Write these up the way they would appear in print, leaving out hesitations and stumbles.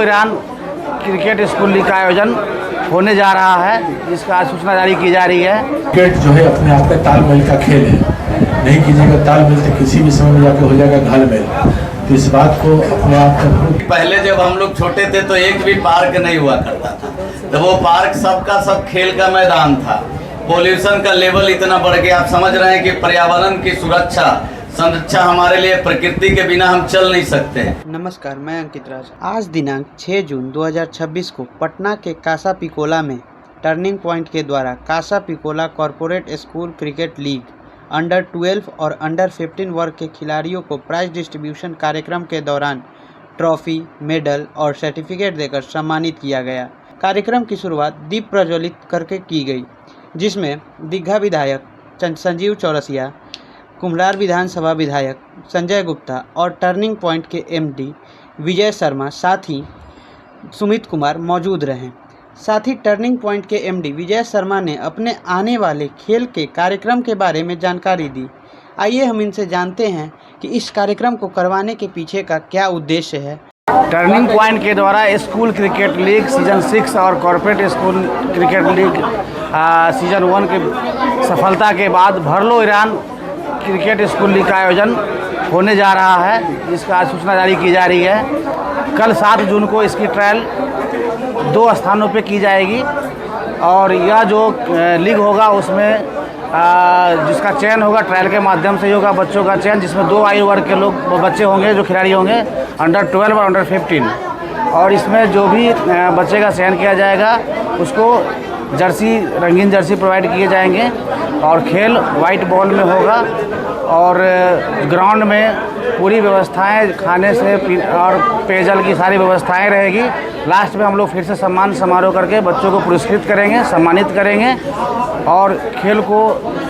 Iran cricket school league का आयोजन होने जा रहा है, जिसका आज सूचना जारी की जा रही है। क्रिकेट जो है अपने आप में तालमेल का खेल है, नहीं कीजिएगा तालमेल तो किसी भी समय में जाके हो जाएगा घालमेल। तो इस बात को अपने आप में पहले जब हम लोग छोटे थे तो एक भी पार्क नहीं हुआ करता था, तो वो पार्क सबका सब खेल का मैदान था। पोल्यूशन का लेवल इतना बढ़ गया, आप समझ रहे हैं कि पर्यावरण की सुरक्षा संरक्षा हमारे लिए प्रकृति के बिना हम चल नहीं सकते। नमस्कार, मैं अंकित राज। आज दिनांक 6 जून 2026 को पटना के कासा पिकोला में टर्निंग पॉइंट के द्वारा Casa Piccola corporate school cricket league under 12 और अंडर 15 वर्ग के खिलाड़ियों को प्राइज डिस्ट्रीब्यूशन कार्यक्रम के दौरान ट्रॉफी, मेडल और सर्टिफिकेट देकर सम्मानित किया गया। कार्यक्रम की शुरुआत दीप प्रज्वलित करके की गई, जिसमें दीघा विधायक संजीव चौरसिया, कुम्हरार विधानसभा विधायक संजय गुप्ता और टर्निंग पॉइंट के एमडी विजय शर्मा साथ ही सुमित कुमार मौजूद रहे। साथ ही टर्निंग पॉइंट के एमडी विजय शर्मा ने अपने आने वाले खेल के कार्यक्रम के बारे में जानकारी दी। आइए हम इनसे जानते हैं कि इस कार्यक्रम को करवाने के पीछे का क्या उद्देश्य है। टर्निंग पॉइंट के द्वारा स्कूल क्रिकेट लीग सीजन 6 और corporate school cricket league season 1 की सफलता के बाद भरलो ईरान क्रिकेट स्कूल लीग का आयोजन होने जा रहा है, जिसका आज सूचना जारी की जा रही है। कल 7 जून को इसकी ट्रायल 2 स्थानों पे की जाएगी और यह जो लीग होगा उसमें जिसका चयन होगा ट्रायल के माध्यम से ही होगा, बच्चों का चयन, जिसमें 2 आयु वर्ग के लोग बच्चे होंगे जो खिलाड़ी होंगे, अंडर 12 और अंडर 15। और इसमें जो भी बच्चे का चयन किया जाएगा उसको जर्सी, रंगीन जर्सी प्रोवाइड किए जाएंगे और खेल वाइट बॉल में होगा और ग्राउंड में पूरी व्यवस्थाएं खाने से और पेयजल की सारी व्यवस्थाएं रहेगी। लास्ट में हम लोग फिर से सम्मान समारोह करके बच्चों को पुरस्कृत करेंगे, सम्मानित करेंगे और खेल को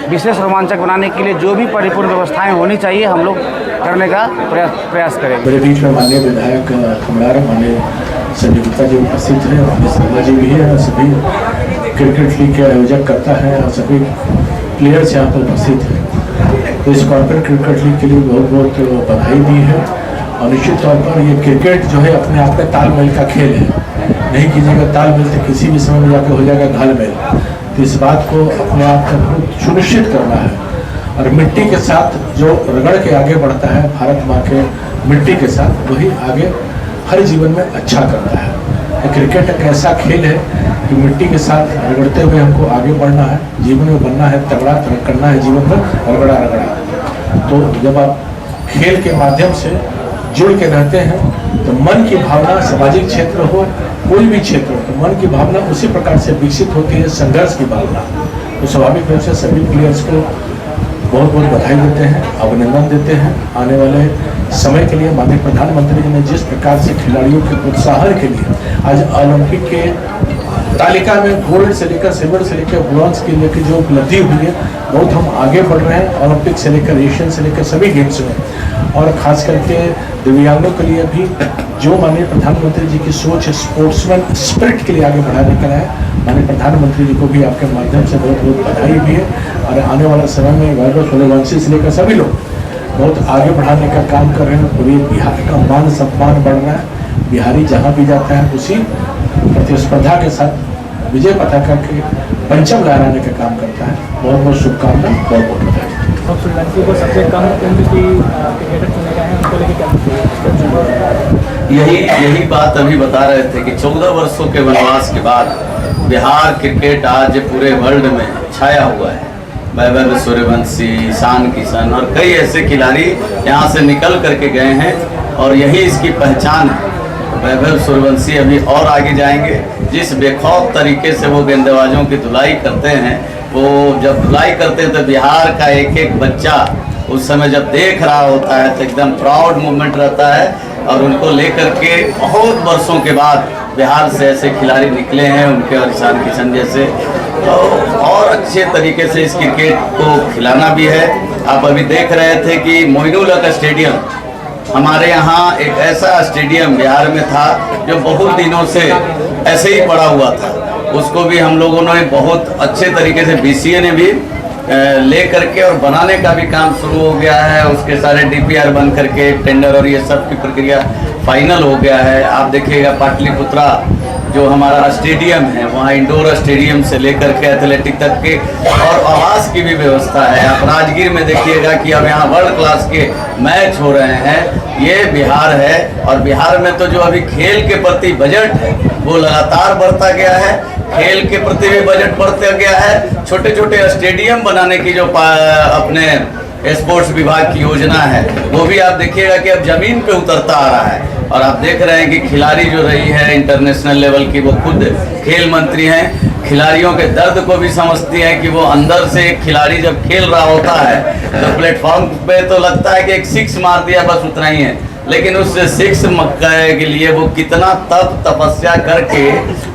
विशेष रोमांचक बनाने के लिए जो भी परिपूर्ण व्यवस्थाएं होनी चाहिए हम लोग करने का प्रयास करेंगे। मेरे बीच में माननीय विधायक कुम्हरार माननीय संजय गुप्ता जी उपस्थित हैं, माननीय शर्मा जी भी हैं, सभी क्रिकेट लीग के आयोजक करता है और सभी प्लेयर्स यहाँ पर उपस्थित हैं। तो इस कॉर्पोरेट क्रिकेट लीग के लिए बहुत बहुत बधाई दी है और निश्चित तौर पर ये क्रिकेट जो है अपने आप में तालमेल का खेल है, नहीं कीजिएगा तालमेल तो किसी भी समय में जाकर हो जाएगा घालमेल। तो इस बात को अपने आप में सुनिश्चित करना है और मिट्टी के साथ जो रगड़ के आगे बढ़ता है, भारत माँ के मिट्टी के साथ, वही आगे हर जीवन में अच्छा करता है। क्रिकेट एक ऐसा खेल है कि मिट्टी के साथ रगड़ते हुए हमको आगे बढ़ना है, जीवन में बनना है, तगड़ा करना है, जीवन में रगड़ा रगड़ा। तो जब आप खेल के माध्यम से जुड़ के रहते हैं तो मन की भावना, सामाजिक क्षेत्र हो कोई भी क्षेत्र हो, तो मन की भावना उसी प्रकार से विकसित होती है, संघर्ष की भावना। तो स्वाभाविक रूप से सभी प्लेयर्स को बहुत बहुत बधाई देते हैं, अभिनंदन देते हैं। आने वाले समय के लिए माननीय प्रधानमंत्री जी ने जिस प्रकार से खिलाड़ियों के प्रोत्साहन के लिए आज ओलंपिक के तालिका में गोल्ड से लेकर सिल्वर से लेकर ब्रॉन्ज के लेकर जो उपलब्धि हुई है, बहुत हम आगे बढ़ रहे हैं ओलंपिक से लेकर एशियन से लेकर सभी गेम्स में। और खास करके दिव्यांगों के लिए भी जो माननीय प्रधानमंत्री जी की सोच है स्पोर्ट्समैन स्पिरिट के लिए आगे बढ़ाने का है, माननीय प्रधानमंत्री जी को भी आपके माध्यम से बहुत बहुत बधाई भी है। और आने वाला समय में वैभव सूर्यवंशी से लेकर सभी लोग बहुत आगे बढ़ाने का काम कर रहे हैं। पूरी बिहार का मान सम्मान बढ़ रहा है, बिहारी जहाँ भी जाता है उसी प्रतिस्पर्धा के साथ विजय पताका के पंचम लहराने का काम करता है। बहुत बहुत शुभकामनाएं, बहुत बहुत बधाई। सूर्यवंशी को सबसे कम उम्र की क्रिकेटर चुने गए हैं, उनको लेकर यही बात अभी बता रहे थे कि 14 वर्षों के वनवास के बाद बिहार क्रिकेट आज पूरे वर्ल्ड में छाया हुआ है। वैभव सूर्यवंशी, ईशान किशन और कई ऐसे खिलाड़ी यहाँ से निकल करके गए हैं और यही इसकी पहचान है। वैभव सूर्यवंशी अभी और आगे जाएंगे। जिस बेखौफ तरीके से वो गेंदबाजों की धुलाई करते हैं, वो जब धुलाई करते हैं तो बिहार का एक एक बच्चा उस समय जब देख रहा होता है तो एकदम प्राउड मोमेंट रहता है। और उनको लेकर के बहुत वर्षों के बाद बिहार से ऐसे खिलाड़ी निकले हैं, उनके और ईशान किशन जैसे, तो और अच्छे तरीके से इस क्रिकेट को खिलाना भी है। आप अभी देख रहे थे कि मोइनुल हक स्टेडियम, हमारे यहाँ एक ऐसा स्टेडियम बिहार में था जो बहुत दिनों से ऐसे ही पड़ा हुआ था, उसको भी हम लोगों ने बहुत अच्छे तरीके से BCA ने भी ले करके और बनाने का भी काम शुरू हो गया है। उसके सारे DPR बन करके टेंडर और ये सब की प्रक्रिया फाइनल हो गया है। आप देखिएगा पाटलिपुत्रा जो हमारा स्टेडियम है, वहाँ इंडोर स्टेडियम से लेकर के एथलेटिक तक के और आवास की भी व्यवस्था है। आप राजगीर में देखिएगा कि अब यहाँ वर्ल्ड क्लास के मैच हो रहे हैं। ये बिहार है और बिहार में तो जो अभी खेल के प्रति बजट है वो लगातार बढ़ता गया है। खेल के प्रति भी बजट बढ़ता गया है। छोटे छोटे स्टेडियम बनाने की जो अपने स्पोर्ट्स विभाग की योजना है वो भी आप देखिएगा कि अब जमीन पे उतरता आ रहा है। और आप देख रहे हैं कि खिलाड़ी जो रही है इंटरनेशनल लेवल की, वो खुद खेल मंत्री हैं। खिलाड़ियों के दर्द को भी समझती हैं कि वो अंदर से एक खिलाड़ी जब खेल रहा होता है तो प्लेटफॉर्म पे तो लगता है कि एक सिक्स मार दिया, बस उतना ही है। लेकिन उस सिक्स के लिए वो कितना तपस्या करके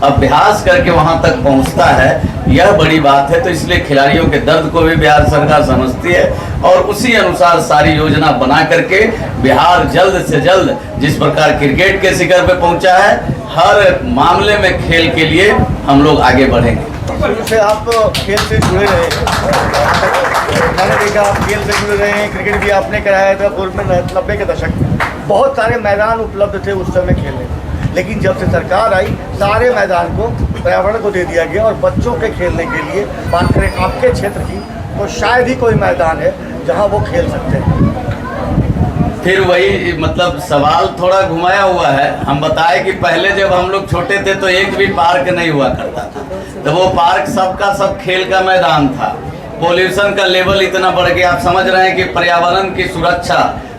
अभ्यास करके वहां तक पहुंचता है, यह बड़ी बात है। तो इसलिए खिलाड़ियों के दर्द को भी बिहार सरकार समझती है और उसी अनुसार सारी योजना बना करके बिहार जल्द से जल्द जिस प्रकार क्रिकेट के शिखर पे पहुंचा है, हर मामले में खेल के लिए हम लोग आगे बढ़ेंगे। शुरू से आप खेल से जुड़े रहे, मैंने देखा आप खेल से जुड़े रहे हैं। क्रिकेट भी आपने कराया था पूर्व में 90 के दशक में। बहुत सारे मैदान उपलब्ध थे उस समय खेलने, लेकिन जब से सरकार आई सारे मैदान को पर्यावरण को दे दिया गया और बच्चों के खेलने के लिए बात करें आपके क्षेत्र की तो शायद ही कोई मैदान है जहां वो खेल सकते हैं। फिर वही मतलब सवाल थोड़ा घुमाया हुआ है। हम बताएं कि पहले जब हम लोग छोटे थे तो एक भी पार्क नहीं हुआ करता था, तो वो पार्क सबका सब खेल का मैदान था। पोल्यूशन का लेवल इतना बढ़ गया, आप समझ रहे हैं कि पर्यावरण की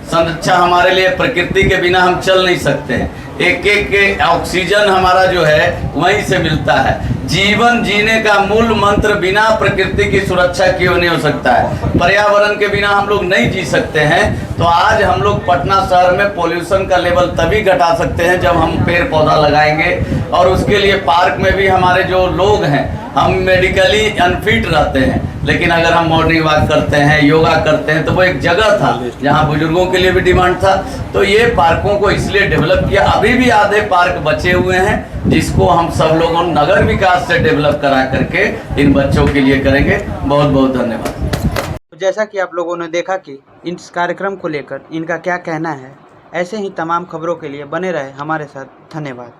संरक्षा हमारे लिए, प्रकृति के बिना हम चल नहीं सकते हैं। एक ऑक्सीजन हमारा जो है वहीं से मिलता है। जीवन जीने का मूल मंत्र बिना प्रकृति की सुरक्षा क्यों नहीं हो सकता है। पर्यावरण के बिना हम लोग नहीं जी सकते हैं। तो आज हम लोग पटना शहर में पोल्यूशन का लेवल तभी घटा सकते हैं जब हम पेड़ पौधा लगाएंगे। और उसके लिए पार्क में भी हमारे जो लोग हैं, हम मेडिकली अनफिट रहते हैं, लेकिन अगर हम मॉर्निंग वॉक करते हैं, योगा करते हैं, तो वो एक जगह था जहाँ बुजुर्गों के लिए भी डिमांड था। तो ये पार्कों को इसलिए डेवलप किया। अभी भी आधे पार्क बचे हुए हैं जिसको हम सब लोगों नगर विकास से डेवलप करा करके इन बच्चों के लिए करेंगे। बहुत बहुत धन्यवाद। जैसा कि आप लोगों ने देखा कि इस कार्यक्रम को लेकर इनका क्या कहना है, ऐसे ही तमाम खबरों के लिए बने रहे हमारे साथ। धन्यवाद।